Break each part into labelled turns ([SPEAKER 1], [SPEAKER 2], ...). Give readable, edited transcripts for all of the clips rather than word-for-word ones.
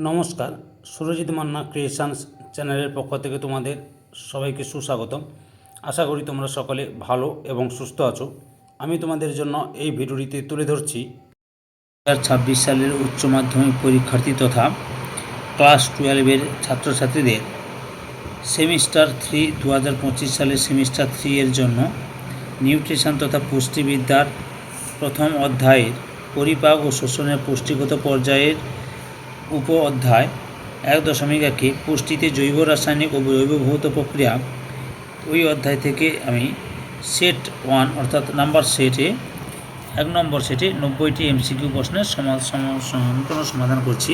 [SPEAKER 1] নমস্কার, সুরজিৎ মান্না ক্রিয়েশনস চ্যানেলের পক্ষ থেকে তোমাদের সবাইকে সুস্বাগতম। আশা করি তোমরা সকলে ভালো এবং সুস্থ আছো। আমি তোমাদের জন্য এই ভিডিওটিতে তুলে ধরছি 2026 সালের উচ্চ মাধ্যমিক পরীক্ষার্থী তথা ক্লাস 12-এর ছাত্রছাত্রীদের সেমিস্টার 3 2025 সালের সেমিস্টার 3 এর জন্য নিউট্রিশন তথা পুষ্টিবিদ্যার প্রথম অধ্যায়ের পরিপাক ও শোষণের পুষ্টিগত পর্যায়ের উপ অধ্যায় 1.1 পুষ্টিতে জৈব রাসায়নিক ও জৈব ভৌত প্রক্রিয়া, ওই অধ্যায় থেকে আমি সেট 1 অর্থাৎ নাম্বার সেটে 1 নম্বর সেটে 90টি এমসিকিউ প্রশ্নের সম্পূর্ণ সমাধান করছি।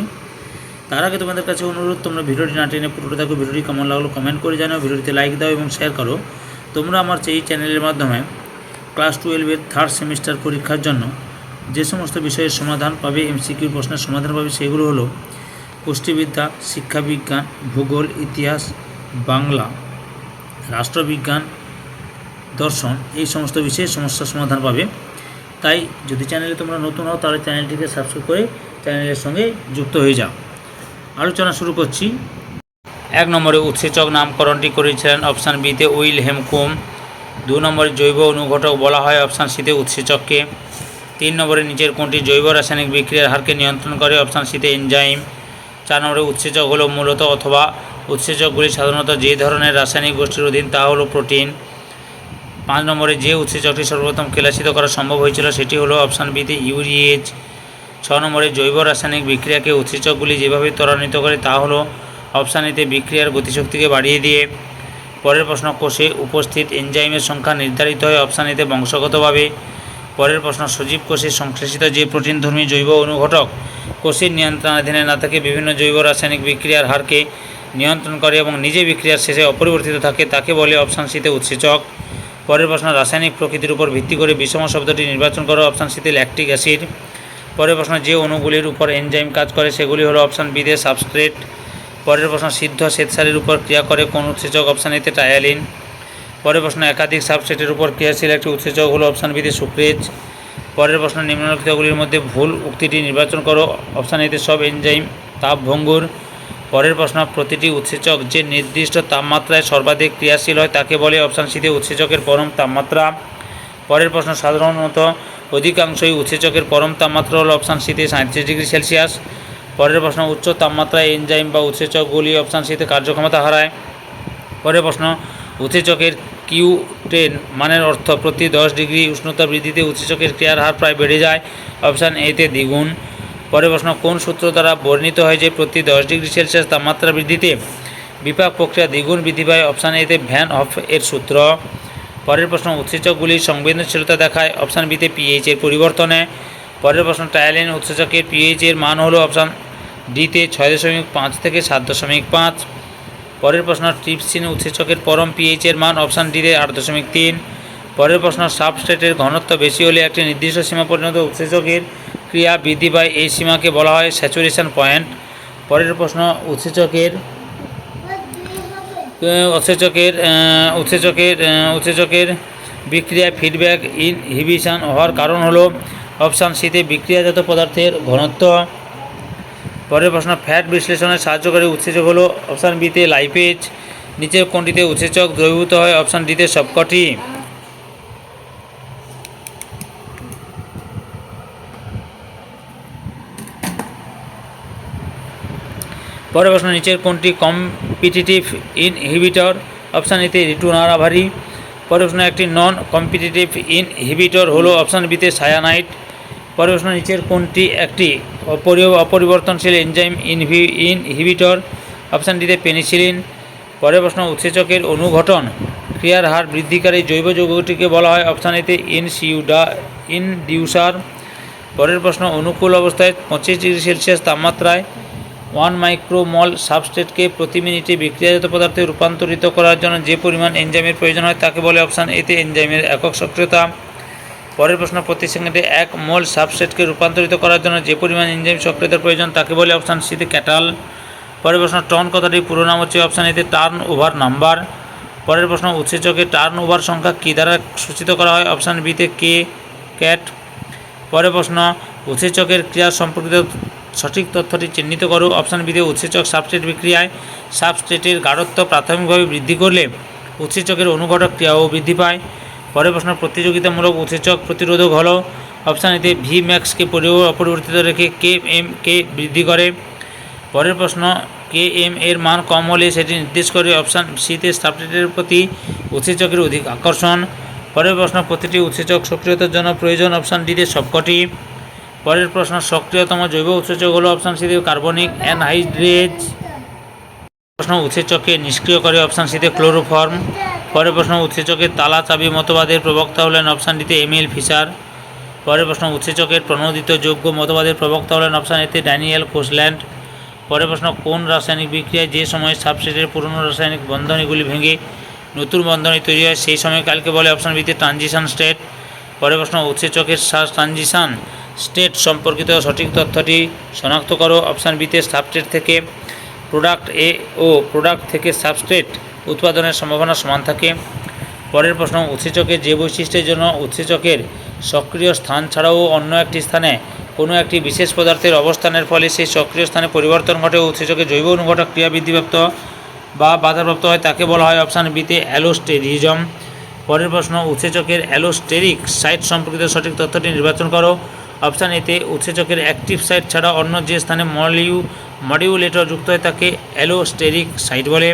[SPEAKER 1] তার আগে তোমাদের কাছে অনুরোধ, তোমরা ভিডিওটি না টেনে পুরোটা দেখো। ভিডিওটি কেমন লাগলো কমেন্ট করে জানাও, ভিডিওটিতে লাইক দাও এবং শেয়ার করো। তোমরা আমার এই চ্যানেলের মাধ্যমে ক্লাস 12-এর থার্ড সেমিস্টার পরীক্ষার জন্য যে সমস্ত বিষয়ের সমাধান পাবে, এমসিকিউ প্রশ্নের সমাধান পাবে, সেগুলো হলো পুষ্টিবিদ্যা, শিক্ষাবিজ্ঞান, ভূগোল, ইতিহাস, বাংলা, রাষ্ট্রবিজ্ঞান, দর্শন, এই সমস্ত বিষয়ে সমস্যার সমাধান পাবে। তাই যদি চ্যানেলে তোমরা নতুন হও তাহলে চ্যানেলটিকে সাবস্ক্রাইব করে চ্যানেলের সঙ্গে যুক্ত হয়ে যাও। আলোচনা শুরু করছি। 1 নম্বরে উৎসেচক নামকরণটি করেছিলেন অপশান বিতে উইলহেম কোম। 2 নম্বরে জৈব অনুঘটক বলা হয় অপশান সিতে উৎসেচককে। 3 নম্বরে নিচের কোনটি জৈব রাসায়নিক বিক্রিয়ার হারকে নিয়ন্ত্রণ করে অপশান সিতে এনজাইম। 4 নম্বরে উৎসেচক হলো মূলত অথবা উৎসেচকগুলি সাধারণত যে ধরনের রাসায়নিক গোষ্ঠীর অধীন তা হলো প্রোটিন। 5 নম্বরে যে উৎসেচকটি সর্বপ্রথম কেলাসিত করা সম্ভব হয়েছিল সেটি হলো অপশান বিতে ইউরিয়েজ। 6 নম্বরে জৈব রাসায়নিক বিক্রিয়াকে উৎসেচকগুলি যেভাবে ত্বরান্বিত করে তা হলো অপশান এতে বিক্রিয়ার গতিশক্তিকে বাড়িয়ে দিয়ে। পরের প্রশ্ন, কোষে উপস্থিত এনজাইমের সংখ্যা নির্ধারিত হয় অপশান এতে বংশগতভাবে। পরের প্রশ্ন, সজীব কোষে সংশ্লেষিত যে প্রোটিনধর্মী জৈব অনুঘটক কোষের নিয়ন্ত্রণাধীনে না থাকে বিভিন্ন জৈব রাসায়নিক বিক্রিয়ার হারকে নিয়ন্ত্রণ করে এবং নিজে বিক্রিয়ার শেষে অপরিবর্তিত থাকে তাকে বলে অপশান সিতে উৎসেচক। পরের প্রশ্ন, রাসায়নিক প্রকৃতির উপর ভিত্তি করে বিষম শব্দটি নির্বাচন করো অপশান সিতে ল্যাকটিক অ্যাসিড। পরের প্রশ্ন, যে অণুগুলির উপর এনজাইম কাজ করে সেগুলি হলো অপশান বিতে সাবস্ট্রেট। পরের প্রশ্ন, সিদ্ধ শ্বেতসারের উপর ক্রিয়া করে কোন উৎসেচক অপশান এতে টায়ালিন। পরের প্রশ্ন, একাধিক সাবস্ট্রেটের উপর ক্রিয়াশীল একটি উৎসেচক হলো অপশান বিতে সুক্রেজ। পরের প্রশ্ন, নিম্নলিখিতগুলির মধ্যে ভুল উক্তিটি নির্বাচন করো অপশান এতে সব এনজাইম তাপভঙ্গুর। পরের প্রশ্ন, প্রতিটি উৎসেচক যে নির্দিষ্ট তাপমাত্রায় সর্বাধিক ক্রিয়াশীল হয় তাকে বলে অপশান সিতে উৎসেচকের পরম তাপমাত্রা। পরের প্রশ্ন, সাধারণত অধিকাংশই উৎসেচকের পরম তাপমাত্রা হলো অপশান সিতে 37 ডিগ্রি সেলসিয়াস। পরের প্রশ্ন, উচ্চ তাপমাত্রায় এনজাইম বা উৎসেচকগুলি অপশান সিতে কার্যক্ষমতা হারায়। পরের প্রশ্ন, উৎসেচকের Q10 মানের অর্থ প্রতি 10 ডিগ্রি উষ্ণতা বৃদ্ধিতে উৎসেচকের ক্রিয়ার হার প্রায় বেড়ে যায় অপশান এতে দ্বিগুণ। পরের প্রশ্ন, কোন সূত্র দ্বারা বর্ণিত হয় যে প্রতি 10 ডিগ্রি সেলসিয়াস তাপমাত্রা বৃদ্ধিতে বিপাক প্রক্রিয়া দ্বিগুণ বৃদ্ধি পায় অপশান এতে ভ্যান হফ এর সূত্র। পরের প্রশ্ন, উৎসেচকগুলির সংবেদনশীলতা দেখায় অপশান বিতে পিএইচ এর পরিবর্তনে। পরের প্রশ্ন, টায়ালিন উৎসেচকের পিএইচ এর মান হলো অপশান ডিতে 6.5 থেকে 7.5। পরের প্রশ্ন, ট্রিপসিন উৎসেচকের পরম পিএইচ এর মান অপশান ডিতে 8.3। পরের প্রশ্ন, সাবস্ট্রেটের ঘনত্ব বেশি হলে একটি নির্দিষ্ট সীমা পর্যন্ত উৎসেচকের ক্রিয়া বৃদ্ধি পায়, এই সীমাকে বলা হয় স্যাচুরেশন পয়েন্ট। পরের প্রশ্ন, উৎসেচকের বিক্রিয়ায় ফিডব্যাক ইনহিবিশন হওয়ার কারণ হলো অপশান সিতে বিক্রিয়াজাত পদার্থের ঘনত্ব। পরের প্রশ্ন, ফ্যাট বিশ্লেষণে সাহায্যকারী উৎসেচক হলো অপশান বিতে লাইপেজ। নিচের কোনটিতে উৎসেচক দ্রবীভূত হয় অপশান ডিতে সবকটি। পরের প্রশ্ন, নিচের কোনটি কম্পিটিটিভ ইনহিবিটর অপশান এতে রিটুনারাভারি। পরের প্রশ্ন, একটি নন কম্পিটিটিভ ইনহিবিটর হলো অপশান বিতে সায়ানাইড। পরের প্রশ্ন, নিচের কোনটি একটি অপরিবর্তনশীল এনজাইম ইনহিবিটর অপশান ডিতে পেনিসিলিন। পরের প্রশ্ন, উৎসেচকের অনুঘটন ক্রিয়ার হার বৃদ্ধিকারী জৈব যৌগটিকে বলা হয় অপশান এতে ইনডিউসার। পরের প্রশ্ন, অনুকূল অবস্থায় 25 ডিগ্রি সেলসিয়াস তাপমাত্রায় 1 মাইক্রোমল সাবস্ট্রেটকে প্রতি মিনিটে বিক্রিয়াজাত পদার্থে রূপান্তরিত করার জন্য যে পরিমাণ এনজাইমের প্রয়োজন হয় তাকে বলে অপশান এতে এনজাইমের একক সক্রিয়তা। পরের প্রশ্ন, প্রতি সেকেন্ডে 1 মোল সাবস্ট্রেটকে রূপান্তরিত করার জন্য যে পরিমাণ এনজাইম সক্রিয়তার প্রয়োজন তাকে বলে অপশান সিতে ক্যাটাল। পরের প্রশ্ন, টন কথাটির পুরো নাম হচ্ছে অপশান এতে টার্ন ওভার নাম্বার। পরের প্রশ্ন, উৎসেচকের টার্ন ওভার সংখ্যা কী দ্বারা সূচিত করা হয় অপশান বিতে কে ক্যাট। পরের প্রশ্ন, উৎসেচকের ক্রিয়া সম্পর্কিত সঠিক তথ্যটি চিহ্নিত করো। অপশান বিতে উৎসেচক সাবস্ট্রেট বিক্রিয়ায় সাবস্ট্রেটের গাঢ়ত্ব প্রাথমিকভাবে বৃদ্ধি করলে উৎসেচকের অনুঘটক ক্রিয়াও বৃদ্ধি পায়। পরের প্রশ্ন, প্রতিযোগিতামূলক উৎসেচক প্রতিরোধক হলো। অপশান এতে ভি ম্যাক্সকে অপরিবর্তিত রেখে কে এম কে বৃদ্ধি করে। পরের প্রশ্ন, কে এম এর মান কম হলে সেটি নির্দেশ করে। অপশান সিতে সাবস্ট্রেটের প্রতি উৎসেচকের অধিক আকর্ষণ। পরের প্রশ্ন, প্রতিটি উৎসেচক সক্রিয়তার জন্য প্রয়োজন। অপশান ডিতে সবকটি। পরের প্রশ্ন, সক্রিয়তম জৈব উৎসেচক হলো। অপশান সিতে কার্বনিক অ্যানহাইড্রেজ। প্রশ্ন, উৎসেচককে নিষ্ক্রিয় করে। অপশান সিতে ক্লোরোফর্ম। পরের প্রশ্ন, উৎসেচকের তালা চাবি মতবাদের প্রবক্তা হলেন। অপশান ডিতে এমিল ফিশার। পরের প্রশ্ন, উৎসেচকের প্রণোদিত যোগ্য মতবাদের প্রবক্তা হলেন। অপশান এতে ড্যানিয়েল কোসল্যান্ড। পরের প্রশ্ন, কোন রাসায়নিক বিক্রিয়ায় যে সময় সাবস্ট্রেটের পুরনো রাসায়নিক বন্ধনীগুলি ভেঙে নতুন বন্ধনী তৈরি হয় সেই সময়কালকে বলে। অপশান বিতে ট্রানজিশন স্টেট। পরের প্রশ্ন, উৎসেচকের ট্রানজিশন স্টেট সম্পর্কিত সঠিক তথ্যটি শনাক্ত করো। অপশান বিতে সাবস্ট্রেট থেকে প্রোডাক্ট এ ও প্রোডাক্ট থেকে সাবস্ট্রেট উৎপাদনের সম্ভাবনা সমান থাকে। পরের প্রশ্ন, উৎসেচকের যে বৈশিষ্ট্যের জন্য উৎসেচকের সক্রিয় স্থান ছাড়াও অন্য একটি স্থানে কোনো একটি বিশেষ পদার্থের অবস্থানের ফলে সেই সক্রিয় স্থানে পরিবর্তন ঘটে উৎসেচকের জৈব অনুঘটক ক্রিয়া বৃদ্ধিপ্রাপ্ত বা বাধাপ্রাপ্ত হয় তাকে বলা হয়। অপশান বিতে অ্যালোস্টেরিজম। পরের প্রশ্ন, উৎসেচকের অ্যালোস্টেরিক সাইট সম্পর্কিত সঠিক তথ্যটি নির্বাচন করো। অপশান এতে উৎসেচকের অ্যাক্টিভ সাইট ছাড়া অন্য যে স্থানে মডিউলেটর যুক্ত হয় তাকে অ্যালোস্টেরিক সাইট বলে।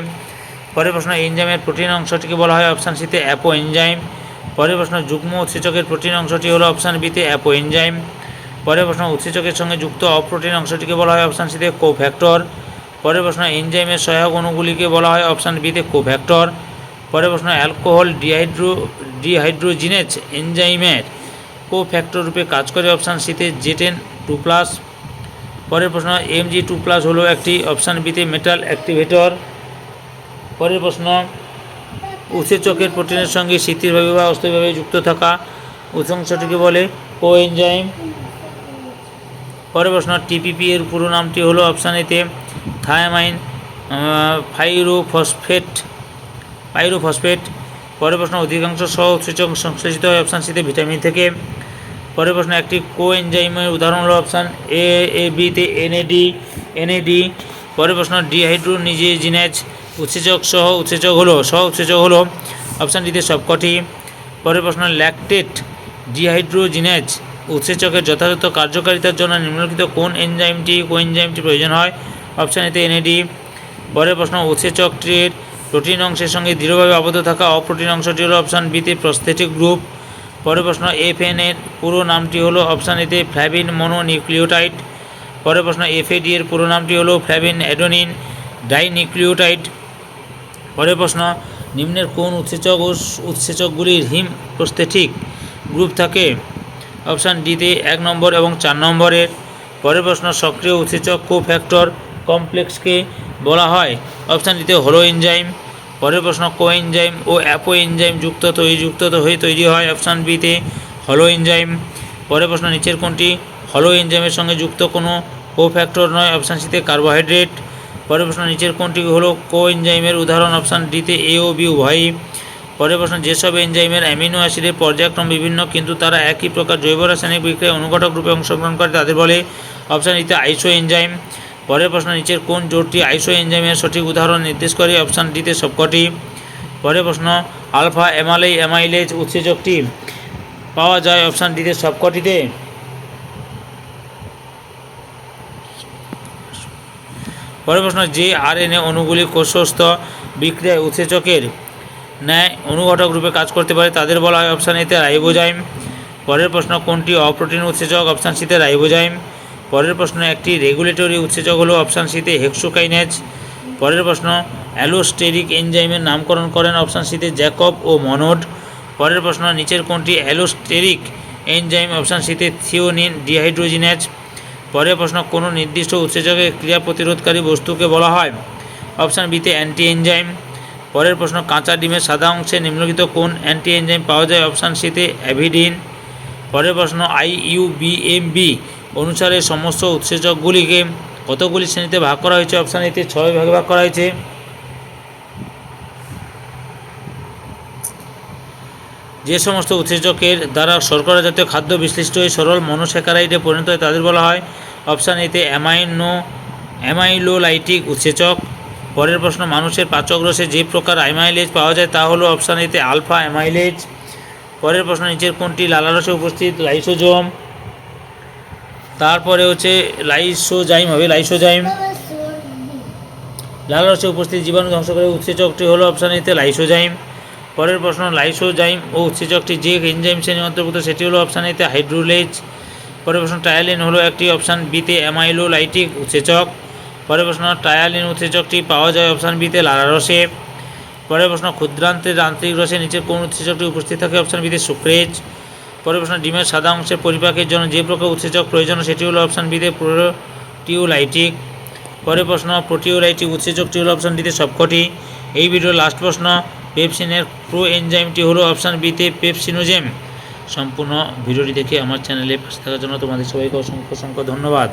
[SPEAKER 1] পরের প্রশ্ন, এনজাইমের প্রোটিন অংশটিকে বলা হয়। অপশান সিতে অ্যাপো এনজাইম। পরের প্রশ্ন, যুগ্ম উৎসেচকের প্রোটিন অংশটি হলো। অপশান বিতে অ্যাপো এনজাইম। পরের প্রশ্ন, উৎসেচকের সঙ্গে যুক্ত অপ্রোটিন অংশটিকে বলা হয়। অপশান সিতে কোফ্যাক্টর। পরের প্রশ্ন, এনজাইমের সহায়ক অণুগুলিকে বলা হয়। অপশান বিতে কোফ্যাক্টর। পরের প্রশ্ন, অ্যালকোহল ডিহাইড্রোজিনেজ এনজাইমের কোফ্যাক্টর রূপে কাজ করে। অপশান সিতে জেটেন 2+। পরের প্রশ্ন, Mg2+ হলো একটি। অপশান বিতে মেটাল অ্যাক্টিভেটর। পরের প্রশ্ন, উৎসেচকের প্রোটিনের সঙ্গে শিথিলভাবে বা অস্থায়ীভাবে যুক্ত থাকা অংশটিকে বলে কোএনজাইম। পরের প্রশ্ন, টিপিপি এর পুরো নামটি হলো। অপশান এতে থায়ামাইন পাইরোফসফেট। পরের প্রশ্ন, অধিকাংশ সহ উৎসেচক সংশ্লেষিত হয়। অপশান সিতে ভিটামিন থেকে। পরের প্রশ্ন, একটি কোএনজাইমের উদাহরণ হলো। অপশান এ বিতে এনএডি। পরের প্রশ্ন, ডিহাইড্রোজিনেজ সহ উৎসেচক হলো। অপশান ডিতে সবকটি। পরের প্রশ্ন, ল্যাকটেট ডিহাইড্রোজিনেজ উৎসেচকের যথাযথ কার্যকারিতার জন্য নিম্নলিখিত কোন কোএনজাইমটি প্রয়োজন হয়। অপশান এতে এনএডি। পরের প্রশ্ন, উৎসেচকটির প্রোটিন অংশের সঙ্গে দৃঢ়ভাবে আবদ্ধ থাকা অপ্রোটিন অংশটি হলো। অপশান বিতে প্রস্থেটিক গ্রুপ। পরের প্রশ্ন, এফএন এর পুরো নামটি হলো। অপশান এতে ফ্ল্যাভিন মনোনিউক্লিওটাইড। পরের প্রশ্ন, এফএডি এর পুরো নামটি হলো ফ্ল্যাভিন অ্যাডেনিন ডাইনিউক্লিওটাইড। পরের প্রশ্ন, নিম্নের কোন উৎসেচকগুলির হিম প্রস্থেটিক গ্রুপ থাকে। অপশান ডিতে 1 নম্বর এবং 4 নম্বরের। পরের প্রশ্ন, সক্রিয় উৎসেচক কোফ্যাক্টর কমপ্লেক্সকে বলা হয়। অপশান ডিতে হলো এনজাইম। পরের প্রশ্ন, কোএনজাইম ও অ্যাপো এনজাইম যুক্ত হয়ে তৈরি হয়। অপশান বিতে হলো এনজাইম। পরের প্রশ্ন, নিচের কোনটি হলো এনজাইমের সঙ্গে যুক্ত কোনো কোফ্যাক্টর নয়। অপশান সিতে কার্বোহাইড্রেট। পরের প্রশ্ন, নিচের কোনটি হলো কোএনজাইমের উদাহরণ। অপশান ডিতে এ ও বি উভয়ই। পরের প্রশ্ন, যেসব এনজাইমের অ্যামিনো অ্যাসিডের পর্যায়ক্রম বিভিন্ন কিন্তু তারা একই প্রকার জৈব রাসায়নিক বিক্রিয়ায় অনুঘটক রূপে অংশগ্রহণ করে তাদের বলে। অপশান ডিতে আইসো এনজাইম। পরের প্রশ্ন, নিচের কোন জোটটি আইসো এনজাইমের সঠিক উদাহরণ নির্দেশ করে। অপশান ডিতে সবকটি। পরের প্রশ্ন, আলফা অ্যামাইলেজ উৎসেচকটি পাওয়া যায়। অপশান ডিতে সবকটিতে। পরের প্রশ্ন, যে আরএনএ অণুগুলি কোষস্থ বিক্রিয়ায় উৎসেচকের ন্যায় অনুঘটক রূপে কাজ করতে পারে তাদের বলা হয়। অপশান এতে রাইবোজাইম। পরের প্রশ্ন, কোনটি অপ্রোটিন উৎসেচক। অপশান সিতে রাইবোজাইম। পরের প্রশ্ন, একটি রেগুলেটরি উৎসেচক হলো। অপশান সিতে হেক্সোকাইনেজ। পরের প্রশ্ন, অ্যালোস্টেরিক এনজাইমের নামকরণ করেন। অপশান সিতে জ্যাকব ও মনোড। পরের প্রশ্ন, নিচের কোনটি অ্যালোস্টেরিক এনজাইম। অপশান সিতে থিওনিন ডিহাইড্রোজিনেজ। পরের প্রশ্ন, কোনো নির্দিষ্ট উৎসেচকের ক্রিয়া প্রতিরোধকারী বস্তুকে বলা হয়। অপশান বিতে অ্যান্টি এনজাইম। পরের প্রশ্ন, কাঁচা ডিমের সাদা অংশে নিম্নলিখিত কোন অ্যান্টি এনজাইম পাওয়া যায়। অপশান সিতে অ্যাভিডিন। পরের প্রশ্ন, IUBMB অনুসারে সমস্ত উৎসেচকগুলিকে কতগুলি শ্রেণীতে ভাগ করা হয়েছে। অপশান এতে 6 ভাগে ভাগ করা হয়েছে। যে সমস্ত উৎসেচকের দ্বারা শর্করা জাতীয় খাদ্য বিশ্লিষ্ট হয়ে সরল মনোস্যাকারাইডে পরিণত হয় তাদের বলা হয়।
[SPEAKER 2] অপশান এতে অ্যামাইলোলাইটিক উৎসেচক। পরের প্রশ্ন, মানুষের পাচক রসে যে প্রকার অ্যামাইলেজ পাওয়া যায় তা হলো অপশান এতে আলফা অ্যামাইলেজ। পরের প্রশ্ন, নিচের কোনটি লালারসে উপস্থিত লাইসোজোম? তারপরে হচ্ছে লাইসোজাইম হবে, লাইসোজাইম। লালারসে উপস্থিত জীবাণু ধ্বংসকারী উৎসেচকটি হলো অপশান এতে লাইসোজাইম। পরের প্রশ্ন, লাইসোজাইম ও উৎসেচকটি যে এনজাইম শ্রেণীর অন্তর্ভুক্ত সেটি হলো অপশান এতে হাইড্রোলেজ। পরের প্রশ্ন, টায়ালিন হলো একটি অপশান বিতে অ্যামাইলোলাইটিক উৎসেচক। পরের প্রশ্ন, টায়ালিন উৎসেচকটি পাওয়া যায় অপশান বিতে লালারসে। পরের প্রশ্ন, ক্ষুদ্রান্তের যান্ত্রিক রসে নিচের কোন উৎসেচকটি উপস্থিত থাকে অপশান বিতে সুক্রেজ। পরের প্রশ্ন, ডিমের সাদা অংশের পরিপাকের জন্য যে প্রকার উৎসেচক প্রয়োজন সেটি হলো অপশান বিতে প্রোটিওলাইটিক। পরের প্রশ্ন, প্রোটিওলাইটিক উৎসেচকটি হলো অপশান বিতে সবকটি। এই ভিডিওর লাস্ট প্রশ্ন, পেপসিনের প্রো এনজাইমটি হলো অপশান বিতে পেপসিনোজেম। সম্পূর্ণ ভিডিওটি দেখে আমার চ্যানেলে পাশে থাকার জন্য তোমাদের সবাইকে অসংখ্য অসংখ্য ধন্যবাদ।